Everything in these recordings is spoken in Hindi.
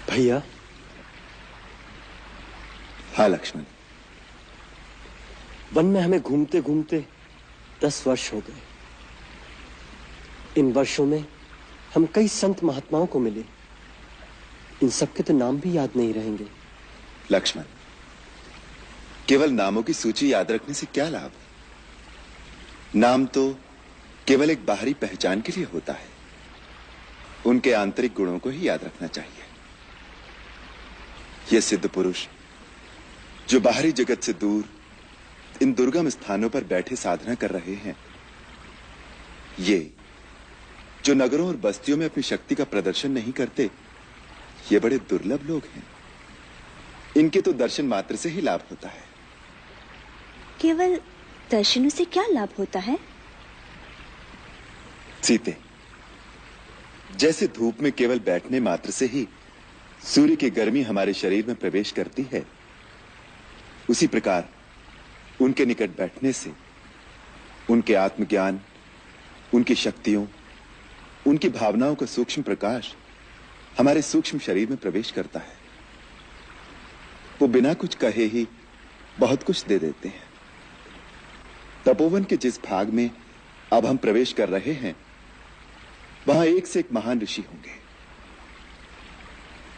भैया। हाँ लक्ष्मण। वन में हमें घूमते घूमते 10 वर्ष हो गए। इन वर्षों में हम कई संत महात्माओं को मिले। इन सबके तो नाम भी याद नहीं रहेंगे। लक्ष्मण, केवल नामों की सूची याद रखने से क्या लाभ? नाम तो केवल एक बाहरी पहचान के लिए होता है। उनके आंतरिक गुणों को ही याद रखना चाहिए। ये सिद्ध पुरुष जो बाहरी जगत से दूर इन दुर्गम स्थानों पर बैठे साधना कर रहे हैं, ये जो नगरों और बस्तियों में अपनी शक्ति का प्रदर्शन नहीं करते, ये बड़े दुर्लभ लोग हैं। इनके तो दर्शन मात्र से ही लाभ होता है। केवल दर्शनों से क्या लाभ होता है? सीते, जैसे धूप में केवल बैठने मात्र से ही सूर्य की गर्मी हमारे शरीर में प्रवेश करती है, उसी प्रकार उनके निकट बैठने से उनके आत्मज्ञान, उनकी शक्तियों, उनकी भावनाओं का सूक्ष्म प्रकाश हमारे सूक्ष्म शरीर में प्रवेश करता है। वो बिना कुछ कहे ही बहुत कुछ दे देते हैं। तपोवन के जिस भाग में अब हम प्रवेश कर रहे हैं, वहां एक से एक महान ऋषि होंगे।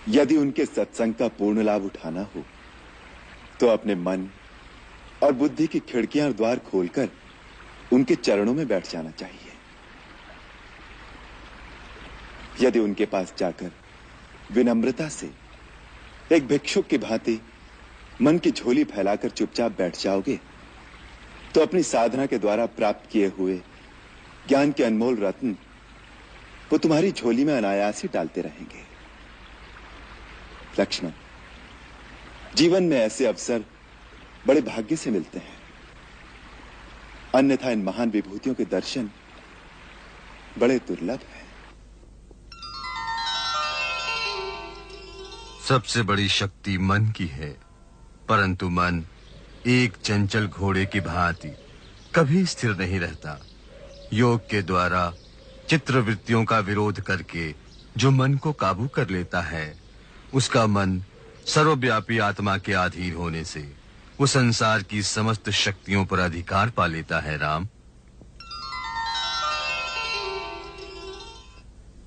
यदि उनके सत्संग का पूर्ण लाभ उठाना हो तो अपने मन और बुद्धि की खिड़कियां और द्वार खोलकर उनके चरणों में बैठ जाना चाहिए। यदि उनके पास जाकर विनम्रता से एक भिक्षुक की भांति मन की झोली फैलाकर चुपचाप बैठ जाओगे तो अपनी साधना के द्वारा प्राप्त किए हुए ज्ञान के अनमोल रत्न वो तुम्हारी झोली में अनायास ही डालते रहेंगे। लक्ष्मण, जीवन में ऐसे अवसर बड़े भाग्य से मिलते हैं, अन्यथा इन महान विभूतियों के दर्शन बड़े दुर्लभ हैं। सबसे बड़ी शक्ति मन की है, परंतु मन एक चंचल घोड़े की भांति कभी स्थिर नहीं रहता। योग के द्वारा चित्रवृत्तियों का विरोध करके जो मन को काबू कर लेता है, उसका मन सर्वव्यापी आत्मा के अधीन होने से वो संसार की समस्त शक्तियों पर अधिकार पा लेता है। राम,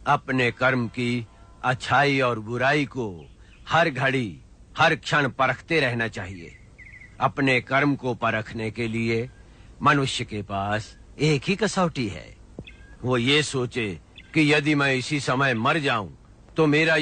अपने कर्म की अच्छाई और बुराई को हर घड़ी हर क्षण परखते रहना चाहिए। अपने कर्म को परखने के लिए मनुष्य के पास एक ही कसौटी है। वो ये सोचे कि यदि मैं इसी समय मर जाऊं तो मेरा